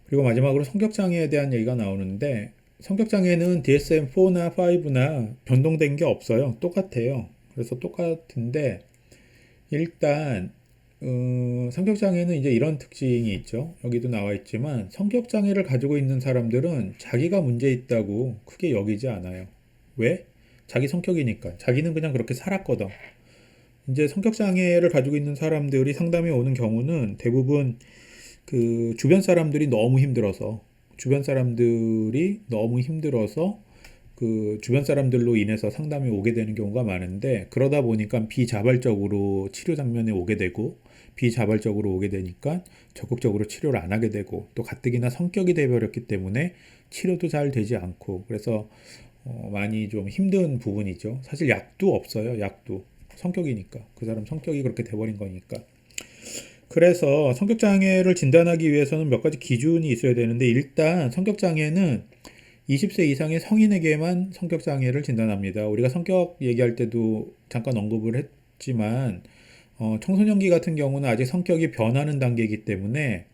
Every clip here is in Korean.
그리고 마지막으로 성격장애에 대한 얘기가 나오는데 성격장애는 DSM-4나 5나 변동된 게 없어요. 똑같아요. 그래서 똑같은데 일단 성격장애는 이제 이런 특징이 있죠. 여기도 나와 있지만 성격장애를 가지고 있는 사람들은 자기가 문제 있다고 크게 여기지 않아요. 왜? 자기 성격이니까. 자기는 그냥 그렇게 살았거든. 이제 성격장애를 가지고 있는 사람들이 상담에 오는 경우는 대부분 그 주변 사람들이 너무 힘들어서 그 주변 사람들로 인해서 상담에 오게 되는 경우가 많은데 그러다 보니까 비자발적으로 치료 장면에 오게 되고 비자발적으로 오게 되니까 적극적으로 치료를 안 하게 되고 또 가뜩이나 성격이 돼버렸기 때문에 치료도 잘 되지 않고 그래서 많이 좀 힘든 부분이죠. 사실 약도 없어요. 약도 성격이니까 그 사람 성격이 그렇게 돼버린 거니까. 그래서 성격장애를 진단하기 위해서는 몇 가지 기준이 있어야 되는데 일단 성격장애는 20세 이상의 성인에게만 성격장애를 진단합니다. 우리가 성격 얘기할 때도 잠깐 언급을 했지만 청소년기 같은 경우는 아직 성격이 변하는 단계이기 때문에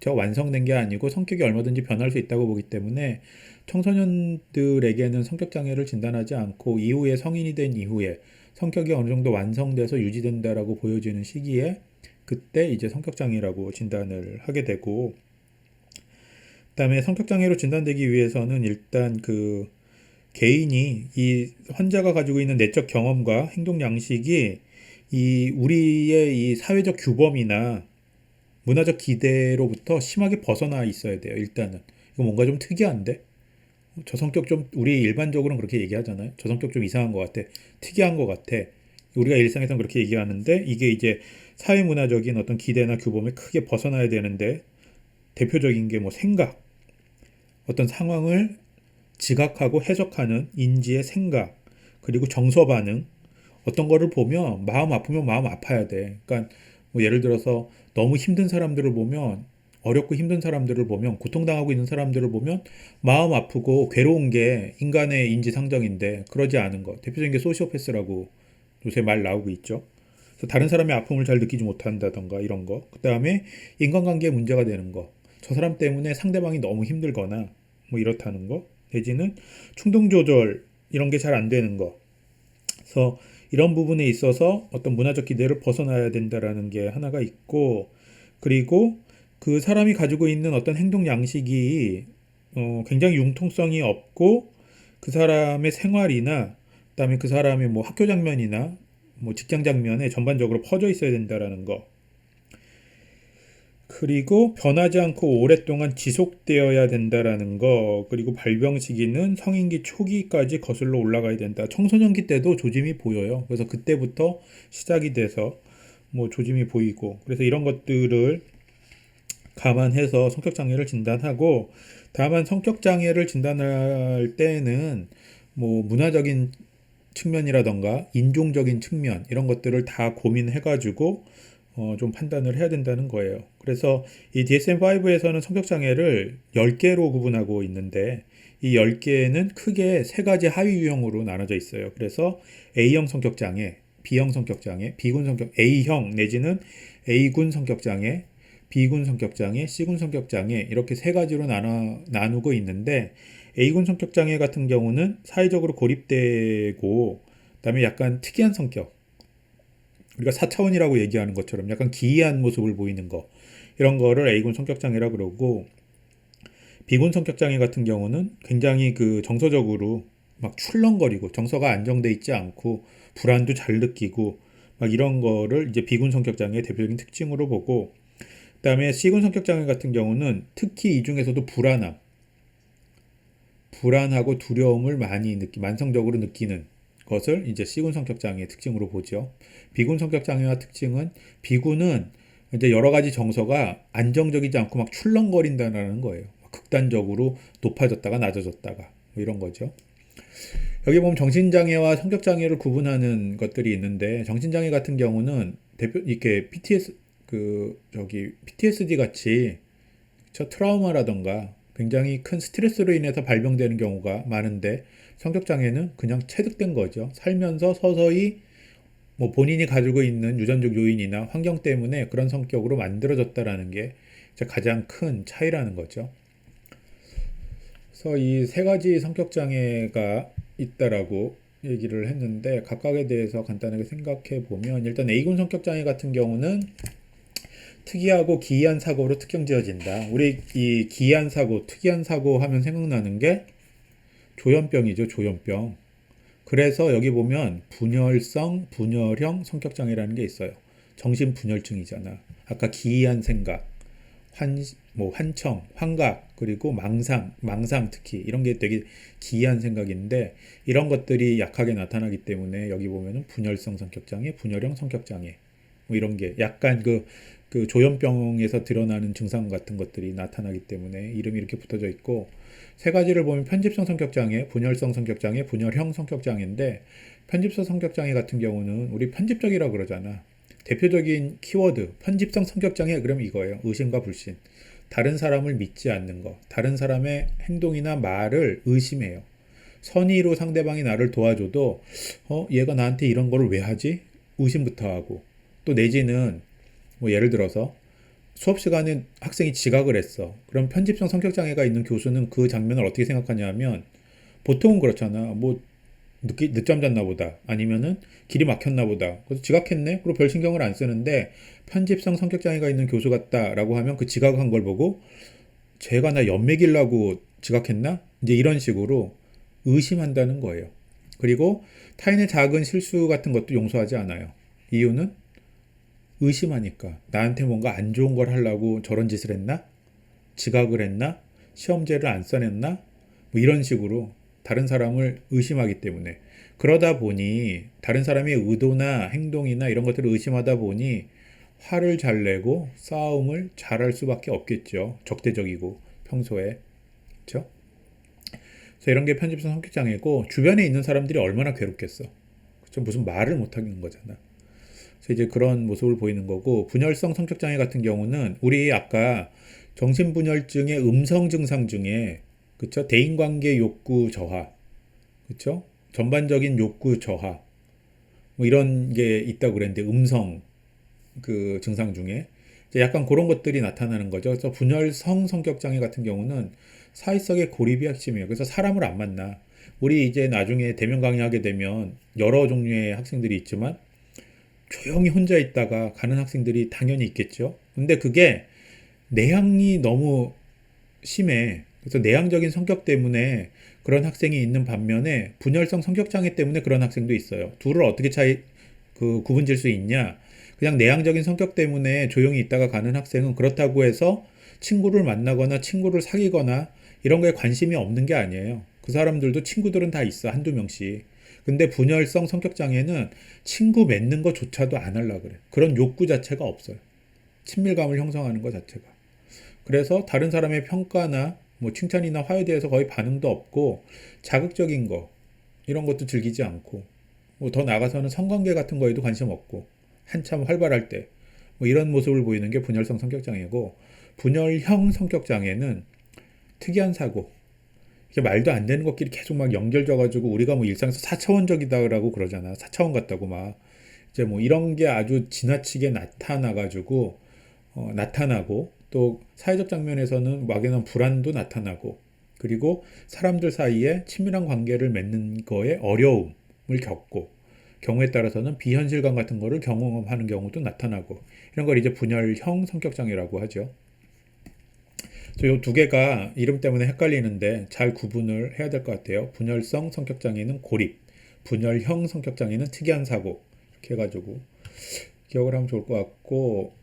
저 완성된 게 아니고 성격이 얼마든지 변할 수 있다고 보기 때문에 청소년들에게는 성격장애를 진단하지 않고 이후에 성인이 된 이후에 성격이 어느 정도 완성돼서 유지된다라고 보여지는 시기에 그때 이제 성격장애라고 진단을 하게 되고 그다음에 성격장애로 진단되기 위해서는 일단 그 개인이 이 환자가 가지고 있는 내적 경험과 행동 양식이 이 우리의 이 사회적 규범이나 문화적 기대로부터 심하게 벗어나 있어야 돼요. 일단은 이거 뭔가 좀 특이한데 저 성격 좀 우리 일반적으로는 그렇게 얘기하잖아요. 저 성격 좀 이상한 것 같아, 특이한 것 같아. 우리가 일상에서는 그렇게 얘기하는데 이게 이제 사회 문화적인 어떤 기대나 규범에 크게 벗어나야 되는데 대표적인 게 뭐 생각, 어떤 상황을 지각하고 해석하는 인지의 생각, 그리고 정서 반응, 어떤 거를 보면 마음 아프면 마음 아파야 돼. 그러니까 뭐 예를 들어서 너무 힘든 사람들을 보면 어렵고 힘든 사람들을 보면 고통당하고 있는 사람들을 보면 마음 아프고 괴로운 게 인간의 인지상정인데 그러지 않은 거. 대표적인 게 소시오패스라고 요새 말 나오고 있죠. 그래서 다른 사람의 아픔을 잘 느끼지 못한다던가 이런 거. 그 다음에 인간관계에 문제가 되는 거. 저 사람 때문에 상대방이 너무 힘들거나 뭐 이렇다는 거. 내지는 충동 조절 이런 게 잘 안 되는 거. 그래서 이런 부분에 있어서 어떤 문화적 기대를 벗어나야 된다라는 게 하나가 있고, 그리고 그 사람이 가지고 있는 어떤 행동 양식이 굉장히 융통성이 없고, 그 사람의 생활이나, 그다음에 그 사람의 뭐 학교 장면이나 뭐 직장 장면에 전반적으로 퍼져 있어야 된다라는 거. 그리고 변하지 않고 오랫동안 지속되어야 된다라는 거. 그리고 발병 시기는 성인기 초기까지 거슬러 올라가야 된다. 청소년기 때도 조짐이 보여요. 그래서 그때부터 시작이 돼서 뭐 조짐이 보이고. 그래서 이런 것들을 감안해서 성격장애를 진단하고, 다만 성격장애를 진단할 때에는 뭐 문화적인 측면이라던가 인종적인 측면 이런 것들을 다 고민해가지고 좀 판단을 해야 된다는 거예요. 그래서 이 DSM-5에서는 성격장애를 10개로 구분하고 있는데 이 10개는 크게 세 가지 하위 유형으로 나눠져 있어요. 그래서 A형 성격장애, B형 성격장애, B군 성격 A형 내지는 A군 성격장애, B군 성격장애, C군 성격장애 이렇게 세 가지로 나누고 있는데 A군 성격장애 같은 경우는 사회적으로 고립되고 그다음에 약간 특이한 성격 우리가 4차원이라고 얘기하는 것처럼 약간 기이한 모습을 보이는 거 이런 거를 A군 성격장애라 그러고 B군 성격장애 같은 경우는 굉장히 그 정서적으로 막 출렁거리고 정서가 안정돼 있지 않고 불안도 잘 느끼고 막 이런 거를 이제 B군 성격장애의 대표적인 특징으로 보고 그다음에 C군 성격장애 같은 경우는 특히 이 중에서도 불안하고 두려움을 많이 만성적으로 느끼는 것을 이제 C군 성격 장애의 특징으로 보죠. B군 성격 장애와 특징은 B군은 이제 여러 가지 정서가 안정적이지 않고 막 출렁거린다는 거예요. 극단적으로 높아졌다가 낮아졌다가 뭐 이런 거죠. 여기 보면 정신장애와 성격장애를 구분하는 것들이 있는데 정신장애 같은 경우는 대표 이렇게 PTSD 같이 저 트라우마라던가 굉장히 큰 스트레스로 인해서 발병되는 경우가 많은데 성격장애는 그냥 체득된 거죠. 살면서 서서히 뭐 본인이 가지고 있는 유전적 요인이나 환경 때문에 그런 성격으로 만들어졌다라는 게 가장 큰 차이라는 거죠. 그래서 이 세 가지 성격 장애가 있다라고 얘기를 했는데 각각에 대해서 간단하게 생각해 보면 일단 A군 성격 장애 같은 경우는 특이하고 기이한 사고로 특정 지어진다. 우리 이 기이한 사고, 특이한 사고 하면 생각나는 게 조현병이죠, 조현병. 그래서 여기 보면 분열성, 분열형 성격장애라는 게 있어요. 정신분열증이잖아. 아까 기이한 생각, 환청, 환각, 그리고 망상 특히 이런 게 되게 기이한 생각인데 이런 것들이 약하게 나타나기 때문에 여기 보면은 분열성 성격장애, 분열형 성격장애 뭐 이런 게 약간 그 조현병에서 드러나는 증상 같은 것들이 나타나기 때문에 이름이 이렇게 붙어져 있고 세 가지를 보면 편집성 성격장애, 분열성 성격장애, 분열형 성격장애인데 편집성 성격장애 같은 경우는 우리 편집적이라고 그러잖아. 대표적인 키워드 편집성 성격장애 그러면 이거예요. 의심과 불신. 다른 사람을 믿지 않는 거. 다른 사람의 행동이나 말을 의심해요. 선의로 상대방이 나를 도와줘도 얘가 나한테 이런 거를 왜 하지? 의심부터 하고 또 내지는 뭐 예를 들어서 수업 시간에 학생이 지각을 했어. 그럼 편집성 성격 장애가 있는 교수는 그 장면을 어떻게 생각하냐면 보통은 그렇잖아. 뭐 늦잠 잤나 보다. 아니면은 길이 막혔나 보다. 그래서 지각했네. 그리고 별 신경을 안 쓰는데 편집성 성격 장애가 있는 교수 같다라고 하면 그 지각한 걸 보고 쟤가 나 연맥이려고 지각했나? 이제 이런 식으로 의심한다는 거예요. 그리고 타인의 작은 실수 같은 것도 용서하지 않아요. 이유는 의심하니까 나한테 뭔가 안 좋은 걸 하려고 저런 짓을 했나? 지각을 했나? 시험지를 안 써냈나? 뭐 이런 식으로 다른 사람을 의심하기 때문에 그러다 보니 다른 사람의 의도나 행동이나 이런 것들을 의심하다 보니 화를 잘 내고 싸움을 잘할 수밖에 없겠죠. 적대적이고 평소에 그렇죠? 그래서 이런 게 편집성 성격 장애고 주변에 있는 사람들이 얼마나 괴롭겠어. 그렇죠? 무슨 말을 못 하는 거잖아. 그래서 이제 그런 모습을 보이는 거고 분열성 성격 장애 같은 경우는 우리 아까 정신분열증의 음성 증상 중에 그쵸 대인관계 욕구 저하 그쵸 전반적인 욕구 저하 뭐 이런 게 있다고 그랬는데 음성 그 증상 중에 이제 약간 그런 것들이 나타나는 거죠. 그래서 분열성 성격 장애 같은 경우는 사회성의 고립이 핵심이에요. 그래서 사람을 안 만나. 우리 이제 나중에 대면 강의하게 되면 여러 종류의 학생들이 있지만 조용히 혼자 있다가 가는 학생들이 당연히 있겠죠. 근데 그게 내향이 너무 심해. 그래서 내향적인 성격 때문에 그런 학생이 있는 반면에 분열성 성격 장애 때문에 그런 학생도 있어요. 둘을 어떻게 구분 질 수 있냐? 그냥 내향적인 성격 때문에 조용히 있다가 가는 학생은 그렇다고 해서 친구를 만나거나 친구를 사귀거나 이런 거에 관심이 없는 게 아니에요. 그 사람들도 친구들은 다 있어. 한두 명씩. 근데 분열성 성격 장애는 친구 맺는 것조차도 안 하려고 그래. 그런 욕구 자체가 없어요. 친밀감을 형성하는 것 자체가. 그래서 다른 사람의 평가나 뭐 칭찬이나 화에 대해서 거의 반응도 없고 자극적인 거 이런 것도 즐기지 않고 뭐 더 나아가서는 성관계 같은 거에도 관심 없고 한참 활발할 때 뭐 이런 모습을 보이는 게 분열성 성격 장애고 분열형 성격 장애는 특이한 사고 이게 말도 안 되는 것끼리 계속 막 연결져가지고 우리가 뭐 일상에서 4차원적이다라고 그러잖아. 4차원 같다고 막 이제 뭐 이런 게 아주 지나치게 나타나가지고 나타나고 또 사회적 장면에서는 막연한 불안도 나타나고 그리고 사람들 사이에 친밀한 관계를 맺는 거에 어려움을 겪고 경우에 따라서는 비현실감 같은 거를 경험하는 경우도 나타나고 이런 걸 이제 분열형 성격장애라고 하죠. 이 두 개가 이름 때문에 헷갈리는데 잘 구분을 해야 될 것 같아요. 분열성 성격장애는 고립, 분열형 성격장애는 특이한 사고 이렇게 해가지고 기억을 하면 좋을 것 같고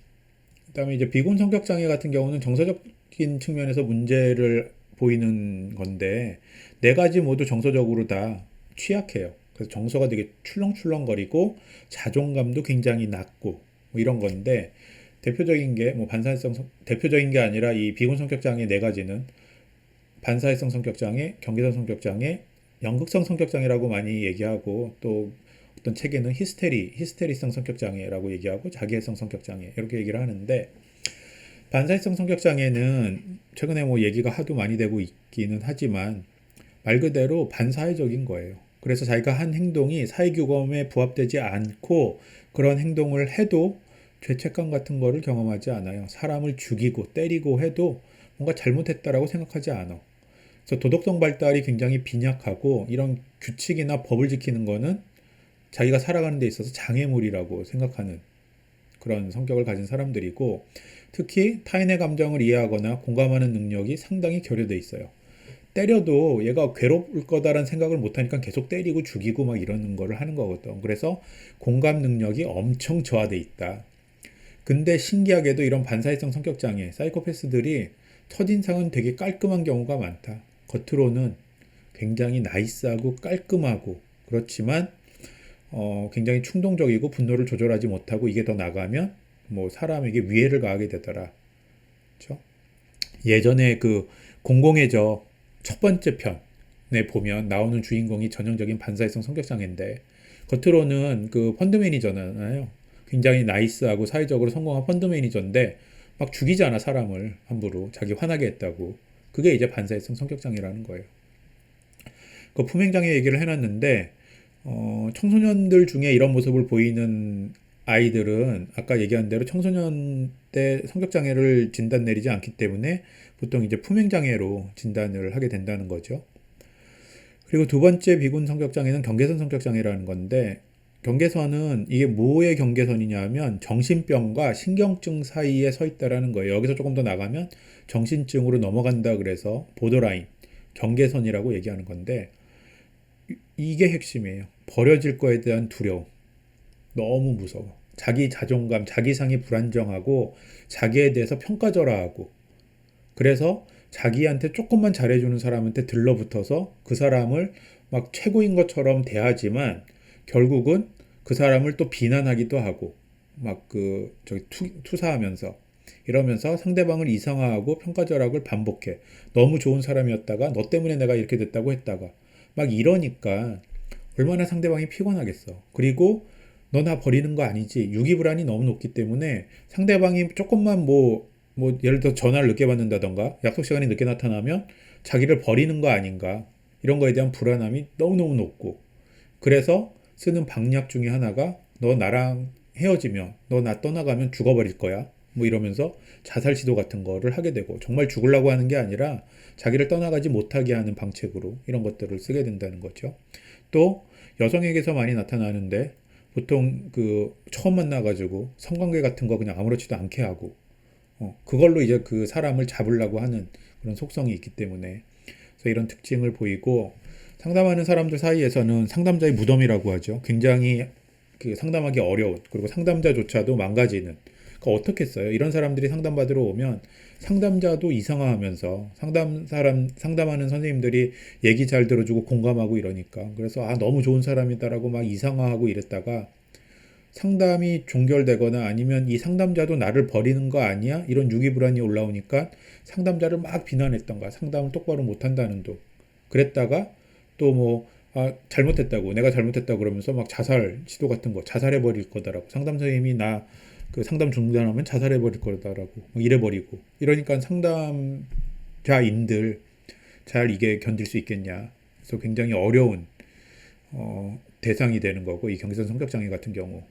그다음에 이제 비군 성격 장애 같은 경우는 정서적인 측면에서 문제를 보이는 건데 네 가지 모두 정서적으로 다 취약해요. 그래서 정서가 되게 출렁출렁거리고 자존감도 굉장히 낮고 뭐 이런 건데 대표적인 게 뭐 반사회성 대표적인 게 아니라 이 비군 성격 장애 네 가지는 반사회성 성격 장애, 경계선 성격 장애, 연극성 성격 장애라고 많이 얘기하고 또 어떤 책에는 히스테리성 성격 장애라고 얘기하고 자기애성 성격 장애 이렇게 얘기를 하는데 반사회성 성격 장애는 최근에 뭐 얘기가 하도 많이 되고 있기는 하지만 말 그대로 반사회적인 거예요. 그래서 자기가 한 행동이 사회규범에 부합되지 않고 그런 행동을 해도 죄책감 같은 거를 경험하지 않아요. 사람을 죽이고 때리고 해도 뭔가 잘못했다라고 생각하지 않아. 그래서 도덕성 발달이 굉장히 빈약하고 이런 규칙이나 법을 지키는 거는 자기가 살아가는 데 있어서 장애물이라고 생각하는 그런 성격을 가진 사람들이고 특히 타인의 감정을 이해하거나 공감하는 능력이 상당히 결여돼 있어요. 때려도 얘가 괴롭을 거다라는 생각을 못하니까 계속 때리고 죽이고 막 이러는 거를 하는 거거든. 그래서 공감 능력이 엄청 저하돼 있다. 근데 신기하게도 이런 반사회성 성격장애, 사이코패스들이 첫인상은 되게 깔끔한 경우가 많다. 겉으로는 굉장히 나이스하고 깔끔하고 그렇지만 굉장히 충동적이고 분노를 조절하지 못하고 이게 더 나가면 뭐 사람에게 위해를 가하게 되더라. 그렇죠? 예전에 그 공공의 저 첫 번째 편에 보면 나오는 주인공이 전형적인 반사회성 성격장애인데 겉으로는 그 펀드 매니저잖아요. 굉장히 나이스하고 사회적으로 성공한 펀드 매니저인데 막 죽이잖아 사람을 함부로 자기 화나게 했다고. 그게 이제 반사회성 성격장애라는 거예요. 그 품행장애 얘기를 해놨는데 청소년들 중에 이런 모습을 보이는 아이들은 아까 얘기한 대로 청소년 때 성격장애를 진단 내리지 않기 때문에 보통 이제 품행장애로 진단을 하게 된다는 거죠. 그리고 두 번째 비군 성격장애는 경계선 성격장애라는 건데 경계선은 이게 뭐의 경계선이냐 하면 정신병과 신경증 사이에 서 있다라는 거예요. 여기서 조금 더 나가면 정신증으로 넘어간다 그래서 보더라인, 경계선이라고 얘기하는 건데 이게 핵심이에요. 버려질 거에 대한 두려움. 너무 무서워. 자기 자존감, 자기상이 불안정하고 자기에 대해서 평가절하하고 그래서 자기한테 조금만 잘해주는 사람한테 들러붙어서 그 사람을 막 최고인 것처럼 대하지만 결국은 그 사람을 또 비난하기도 하고 막 그 저기 투사하면서 이러면서 상대방을 이상화하고 평가절하를 반복해. 너무 좋은 사람이었다가 너 때문에 내가 이렇게 됐다고 했다가 막 이러니까 얼마나 상대방이 피곤하겠어. 그리고 너 나 버리는 거 아니지. 유기불안이 너무 높기 때문에 상대방이 조금만 뭐 예를 들어 전화를 늦게 받는다던가 약속 시간이 늦게 나타나면 자기를 버리는 거 아닌가. 이런 거에 대한 불안함이 너무너무 높고 그래서 쓰는 방약 중에 하나가 너 나랑 헤어지면 너 나 떠나가면 죽어버릴 거야. 뭐 이러면서 자살 시도 같은 거를 하게 되고 정말 죽으려고 하는 게 아니라 자기를 떠나가지 못하게 하는 방책으로 이런 것들을 쓰게 된다는 거죠. 또 여성에게서 많이 나타나는데 보통 그 처음 만나가지고 성관계 같은 거 그냥 아무렇지도 않게 하고 그걸로 이제 그 사람을 잡으려고 하는 그런 속성이 있기 때문에 그래서 이런 특징을 보이고 상담하는 사람들 사이에서는 상담자의 무덤이라고 하죠. 굉장히 그 상담하기 어려운 그리고 상담자조차도 망가지는 그러니까 어떻게 써요? 이런 사람들이 상담받으러 오면 상담자도 이상화하면서 상담하는 선생님들이 얘기 잘 들어주고 공감하고 이러니까 그래서 아 너무 좋은 사람이다라고 막 이상화하고 이랬다가 상담이 종결되거나 아니면 이 상담자도 나를 버리는 거 아니야? 이런 유기불안이 올라오니까 상담자를 막 비난했던가 상담을 똑바로 못한다는 둥 그랬다가 또 뭐 잘못했다고 내가 잘못했다고 그러면서 막 자살 시도 같은 거 자살해버릴 거다라고 상담 선생님이 나 그 상담 중단하면 자살해버릴 거다라고 막 이래버리고 이러니까 상담자인들 잘 이게 견딜 수 있겠냐 그래서 굉장히 어려운 대상이 되는 거고 이 경계선 성격장애 같은 경우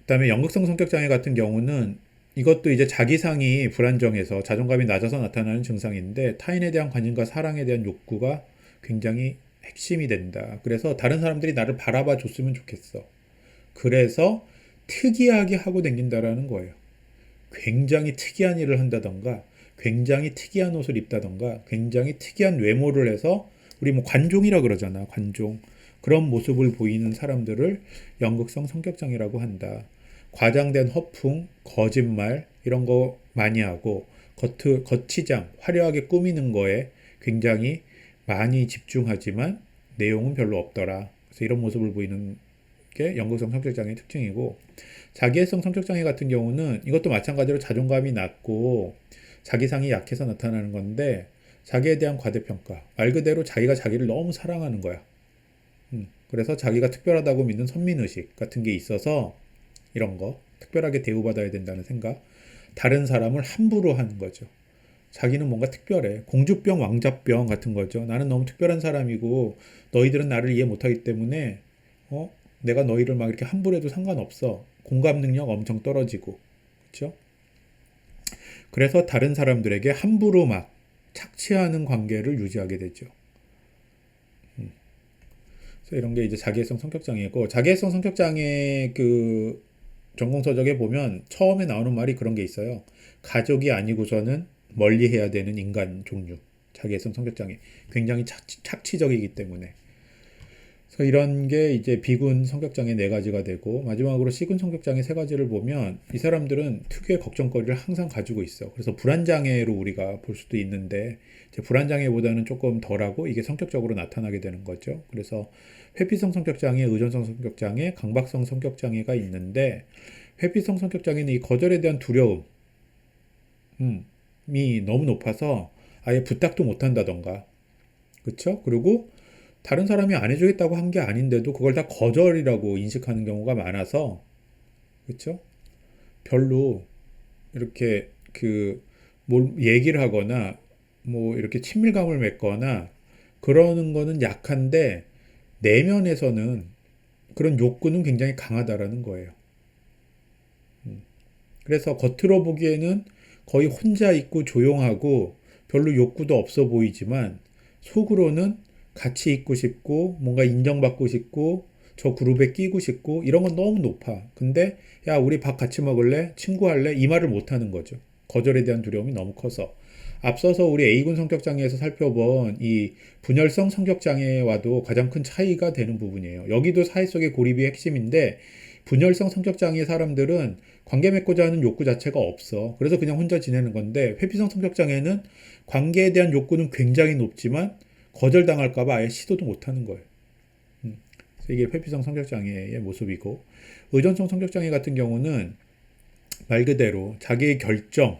그다음에 연극성 성격장애 같은 경우는 이것도 이제 자기상이 불안정해서 자존감이 낮아서 나타나는 증상인데 타인에 대한 관심과 사랑에 대한 욕구가 굉장히 핵심이 된다. 그래서 다른 사람들이 나를 바라봐 줬으면 좋겠어. 그래서 특이하게 하고 다닌다라는 거예요. 굉장히 특이한 일을 한다던가 굉장히 특이한 옷을 입다던가 굉장히 특이한 외모를 해서 우리 뭐 관종이라 그러잖아. 관종. 그런 모습을 보이는 사람들을 연극성 성격장애라고 한다. 과장된 허풍, 거짓말 이런 거 많이 하고 겉치장, 화려하게 꾸미는 거에 굉장히 많이 집중하지만 내용은 별로 없더라. 그래서 이런 모습을 보이는 게 연극성 성격장애의 특징이고 자기애성 성격장애 같은 경우는 이것도 마찬가지로 자존감이 낮고 자기상이 약해서 나타나는 건데 자기에 대한 과대평가 말 그대로 자기가 자기를 너무 사랑하는 거야. 그래서 자기가 특별하다고 믿는 선민의식 같은 게 있어서 이런 거 특별하게 대우받아야 된다는 생각 다른 사람을 함부로 하는 거죠. 자기는 뭔가 특별해. 공주병, 왕자병 같은 거죠. 나는 너무 특별한 사람이고 너희들은 나를 이해 못하기 때문에 내가 너희를 막 이렇게 함부로 해도 상관없어. 공감 능력 엄청 떨어지고 그렇죠? 그래서 다른 사람들에게 함부로 막 착취하는 관계를 유지하게 되죠. 그래서 이런 게 이제 자기애성 성격장애고, 자기애성 성격장애 그 전공서적에 보면 처음에 나오는 말이 그런 게 있어요. 가족이 아니고서는 멀리해야 되는 인간 종류. 자기애성 성격장애. 굉장히 착취적이기 때문에. 그래서 이런 게 이제 B군 성격장애 네 가지가 되고, 마지막으로 C군 성격장애 세 가지를 보면 이 사람들은 특유의 걱정거리를 항상 가지고 있어. 그래서 불안장애로 우리가 볼 수도 있는데, 이제 불안장애보다는 조금 덜하고 이게 성격적으로 나타나게 되는 거죠. 그래서 회피성 성격장애, 의존성 성격장애, 강박성 성격장애가 있는데, 회피성 성격장애는 이 거절에 대한 두려움이 너무 높아서 아예 부탁도 못 한다던가, 그쵸? 그리고 다른 사람이 안 해주겠다고 한 게 아닌데도 그걸 다 거절이라고 인식하는 경우가 많아서, 그쵸? 별로 이렇게 뭘 얘기를 하거나 뭐 이렇게 친밀감을 맺거나 그러는 거는 약한데, 내면에서는 그런 욕구는 굉장히 강하다라는 거예요. 그래서 겉으로 보기에는 거의 혼자 있고 조용하고 별로 욕구도 없어 보이지만, 속으로는 같이 있고 싶고 뭔가 인정받고 싶고 저 그룹에 끼고 싶고 이런 건 너무 높아. 근데 야, 우리 밥 같이 먹을래? 친구 할래? 이 말을 못 하는 거죠. 거절에 대한 두려움이 너무 커서. 앞서서 우리 A군 성격장애에서 살펴본 이 분열성 성격장애와도 가장 큰 차이가 되는 부분이에요. 여기도 사회 속의 고립이 핵심인데, 분열성 성격장애 사람들은 관계 맺고자 하는 욕구 자체가 없어. 그래서 그냥 혼자 지내는 건데, 회피성 성격장애는 관계에 대한 욕구는 굉장히 높지만 거절당할까봐 아예 시도도 못하는 거예요. 그래서 이게 회피성 성격장애의 모습이고, 의존성 성격장애 같은 경우는 말 그대로 자기의 결정,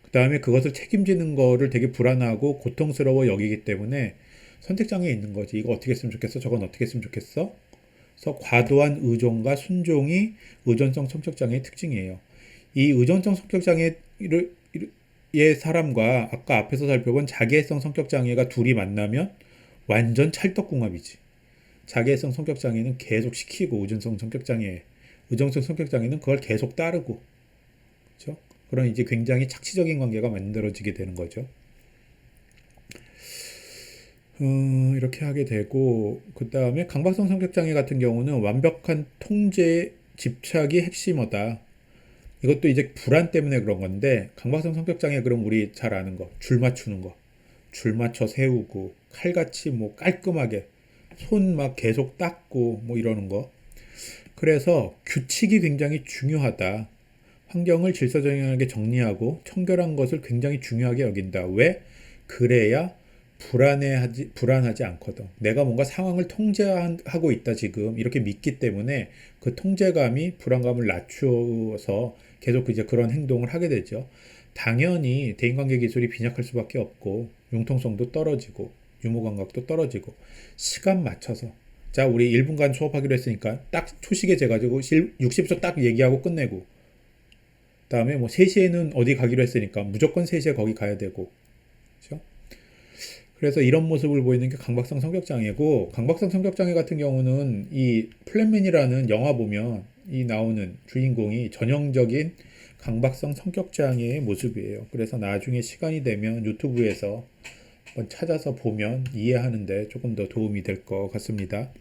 그 다음에 그것을 책임지는 거를 되게 불안하고 고통스러워 여기기 때문에 선택장애 있는 거지. 이거 어떻게 했으면 좋겠어? 저건 어떻게 했으면 좋겠어? 그래서 과도한 의존과 순종이 의존성 성격장애의 특징이에요. 이 의존성 성격장애의 사람과 아까 앞에서 살펴본 자기애성 성격장애가 둘이 만나면 완전 찰떡궁합이지. 자기애성 성격장애는 계속 시키고, 의존성 성격장애는 그걸 계속 따르고, 그렇죠? 그런 이제 굉장히 착취적인 관계가 만들어지게 되는 거죠. 이렇게 하게 되고, 그 다음에 강박성 성격장애 같은 경우는 완벽한 통제, 집착이 핵심이다. 이것도 이제 불안 때문에 그런 건데, 강박성 성격장애 그럼 우리 잘 아는 거, 줄 맞추는 거. 줄 맞춰 세우고, 칼같이 뭐 깔끔하게, 손 막 계속 닦고, 뭐 이러는 거. 그래서 규칙이 굉장히 중요하다. 환경을 질서정연하게 정리하고 청결한 것을 굉장히 중요하게 여긴다. 왜? 그래야 불안하지 않거든. 내가 뭔가 상황을 통제하고 있다 지금 이렇게 믿기 때문에 그 통제감이 불안감을 낮추어서 계속 이제 그런 행동을 하게 되죠. 당연히 대인관계 기술이 빈약할 수밖에 없고, 융통성도 떨어지고 유무 감각도 떨어지고, 시간 맞춰서, 자 우리 1분간 수업하기로 했으니까 딱 초시계 재가지고 60초 딱 얘기하고 끝내고, 다음에 뭐 3시에는 어디 가기로 했으니까 무조건 3시에 거기 가야 되고, 그렇죠? 그래서 이런 모습을 보이는 게 강박성 성격장애고, 강박성 성격장애 같은 경우는 이 플랫맨이라는 영화 보면 이 나오는 주인공이 전형적인 강박성 성격장애의 모습이에요. 그래서 나중에 시간이 되면 유튜브에서 한번 찾아서 보면 이해하는데 조금 더 도움이 될 것 같습니다.